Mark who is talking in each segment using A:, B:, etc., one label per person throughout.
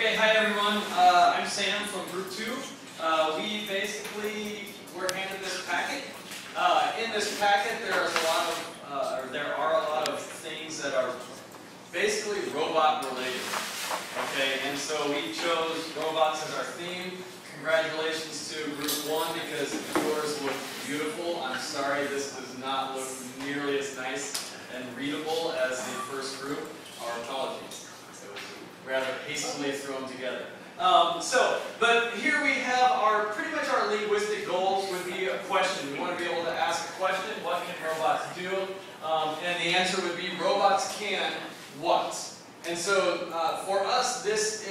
A: Okay, hi everyone. I'm Sam from Group 2. We basically were handed this packet. In this packet, there are a lot of things that are basically robot related. Okay, and so we chose robots as our theme. Congratulations to Group 1 because yours look beautiful. I'm sorry this does not look nearly as nice and readable as the first group. Our apologies. It was rather hastily thrown together. But here we have pretty much our linguistic goals would be a question. We want to be able to ask a question, what can robots do? And the answer would be robots can what? And so for us, this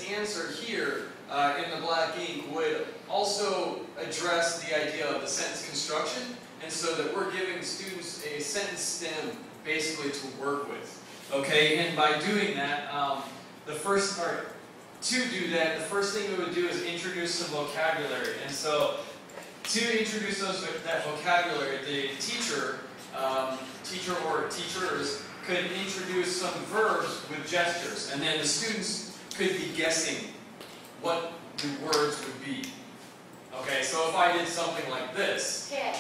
A: answer here in the black ink would also address the idea of the sentence construction, and so that we're giving students a sentence stem basically to work with. Okay, and by doing that, the first thing we would do is introduce some vocabulary. And so to introduce that vocabulary, the teacher or teachers could introduce some verbs with gestures, and then the students could be guessing what the words would be. Okay, so if I did something like this.
B: Okay.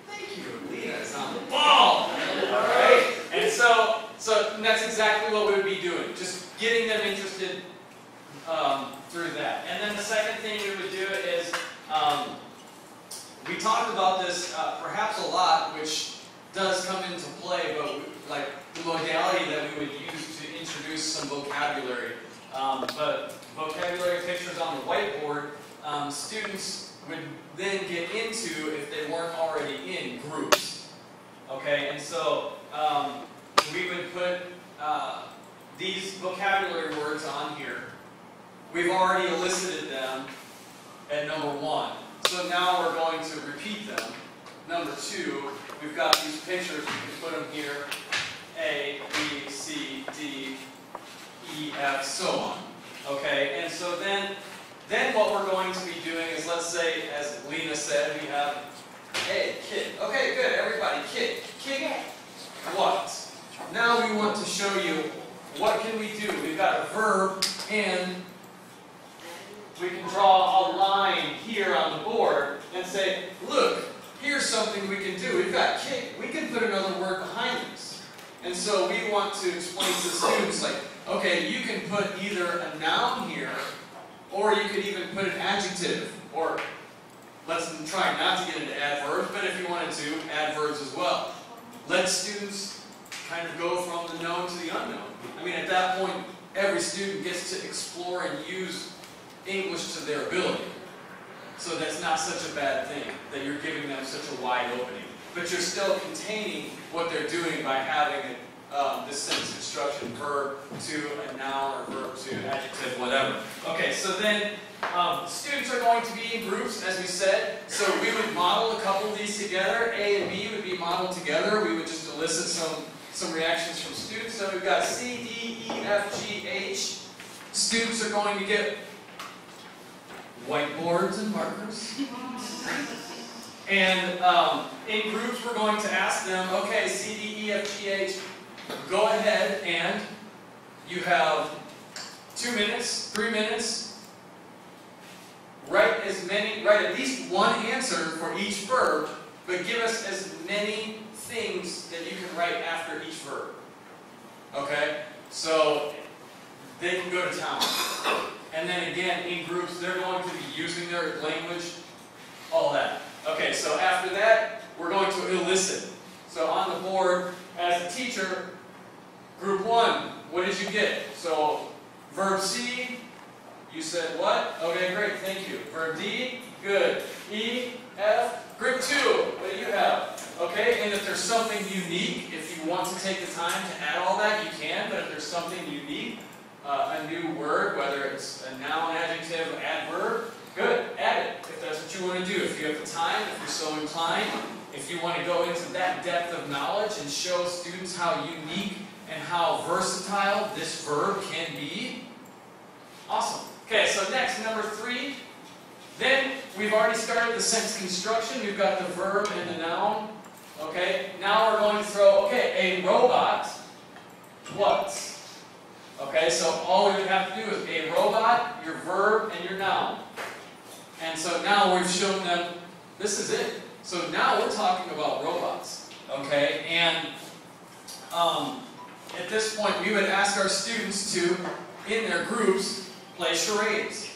A: Thank you, Lena is on the ball! Alright? And so that's exactly what we would be doing, just getting them interested through that. And then the second thing we would do is, we talked about this perhaps a lot, which does come into play, but like the modality that we would use to introduce some vocabulary. But vocabulary pictures on the whiteboard, students would then get into if they weren't already in groups. Okay, and so we would put these vocabulary words on here. We've already elicited them at number 1. So now we're going to repeat them. Number 2, we've got these pictures. We can put them here. A, B, C, D, E, F, so on. Okay, and so then what we're going to be doing is, let's say, as Lena said, we have A, kid. Okay, good, everybody, kid. Kid what? Now we want to show you what can we do. We've got a verb, and we can draw a line here on the board and say, look, here's something we can do. We've got kick. We can put another word behind this. And so we want to explain to the students, like, okay, you can put either a noun here, or you could even put an adjective, or let's try not to get into adverbs, but if you wanted to, adverbs as well. Let students kind of go from the known to the unknown. I mean, at that point, every student gets to explore and use English to their ability. So that's not such a bad thing, that you're giving them such a wide opening. But you're still containing what they're doing by having this sentence construction, verb to a noun or verb to adjective, whatever. Okay, so then students are going to be in groups, as we said. So we would model a couple of these together. A and B would be modeled together. We would just elicit some reactions from students. So we've got C, D, E, F, G, H. Students are going to get whiteboards and markers. And in groups, we're going to ask them, okay, C, D, E, F, G, H, go ahead and you have 2 minutes, 3 minutes, write at least one answer for each verb, but give us as many things that you can write after each verb. Okay? So they can go to town. And then again, in groups, they're going to be using their language, all that. Okay, so after that, we're going to elicit. So on the board, as a teacher, group 1, what did you get? So verb C, you said what? Okay, great, thank you. Verb D, good. E, F, group 2, what do you have? Okay, and if there's something unique, if you want to take the time to add all that, you can, but if there's something unique, a new word, whether it's a noun, adjective, adverb, good, add it, if that's what you want to do. If you have the time, if you're so inclined, if you want to go into that depth of knowledge and show students how unique and how versatile this verb can be, awesome. Okay, so next, number 3, then we've already started the sentence construction. We've got the verb and the noun. Okay, now we're going to throw, okay, a robot, what? Okay, so all we would have to do is a robot, your verb, and your noun. And so now we've shown them, this is it. So now we're talking about robots. Okay, and at this point we would ask our students to, in their groups, play charades.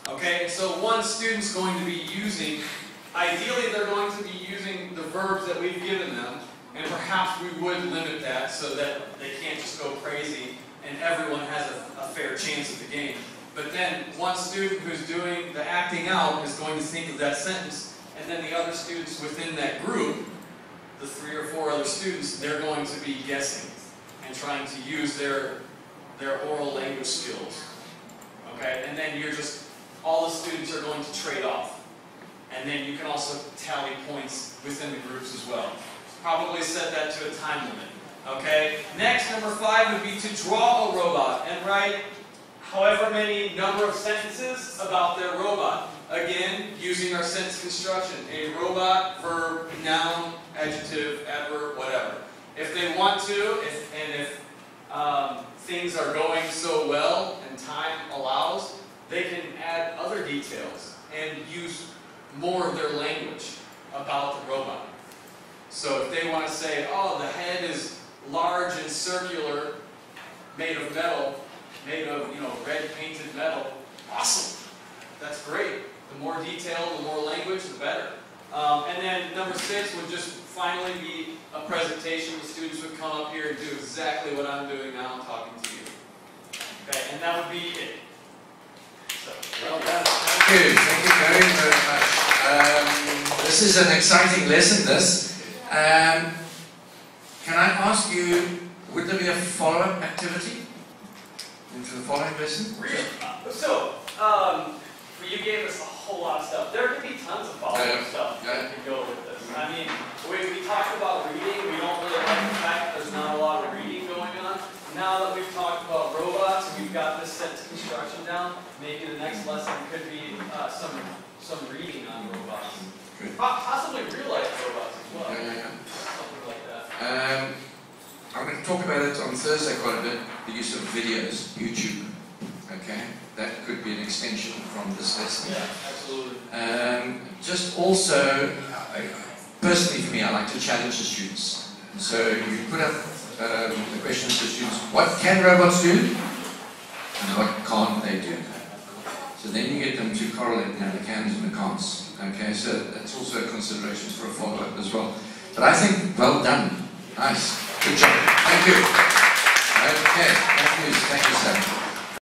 A: Okay, so one student's going to be using, ideally they're going to be using the verbs that we've given them, and perhaps we would limit that so that they can't just go crazy and everyone has a fair chance at the game. But then one student who's doing the acting out is going to think of that sentence, and then the other students within that group, the 3 or 4 other students, they're going to be guessing and trying to use their oral language skills. Okay, and then all the students are going to trade off. And then you can also tally points within the groups as well. Probably set that to a time limit. Okay, next, number 5 would be to draw a robot and write however many number of sentences about their robot. Again, using our sentence construction. A robot, verb, noun, adjective, adverb, whatever. If they want to, if things are going so well and time allows, they can add other details and use more of their language about the robot. So if they want to say, oh, the head is large and circular, made of metal, made of, red painted metal, awesome. That's great. The more detail, the more language, the better. And then number 6 would just finally be a presentation. The students would come up here and do exactly what I'm doing now. I'm talking to you. Okay, and that would be it. So, well done.
B: Thank you. Thank you very, very much. This is an exciting lesson, this. Can I ask you, would there be a follow-up activity into the following lesson?
A: Really? So, you gave us a whole lot of stuff. There could be tons of follow-up stuff that could go with this. I mean, we talked about reading. We don't really like the fact that there's not a lot of reading going on. Now that we've talked about robots and we've got this sentence construction down, maybe the next lesson could be some reading on robots. Good. Possibly real-life robots as well. Something like that.
B: I'm going to talk about it on Thursday quite a bit, the use of videos, YouTube. Okay, that could be an extension from this lesson.
A: Yeah, absolutely.
B: Just also, personally for me, I like to challenge the students. So you put up the questions to students, what can robots do? And what can't they do? So then you get them to correlate the cans and the can'ts. Okay, so that's also a consideration for a follow-up as well. But I think, well done. Nice. Good job. Thank you. Okay, thank you, Sam.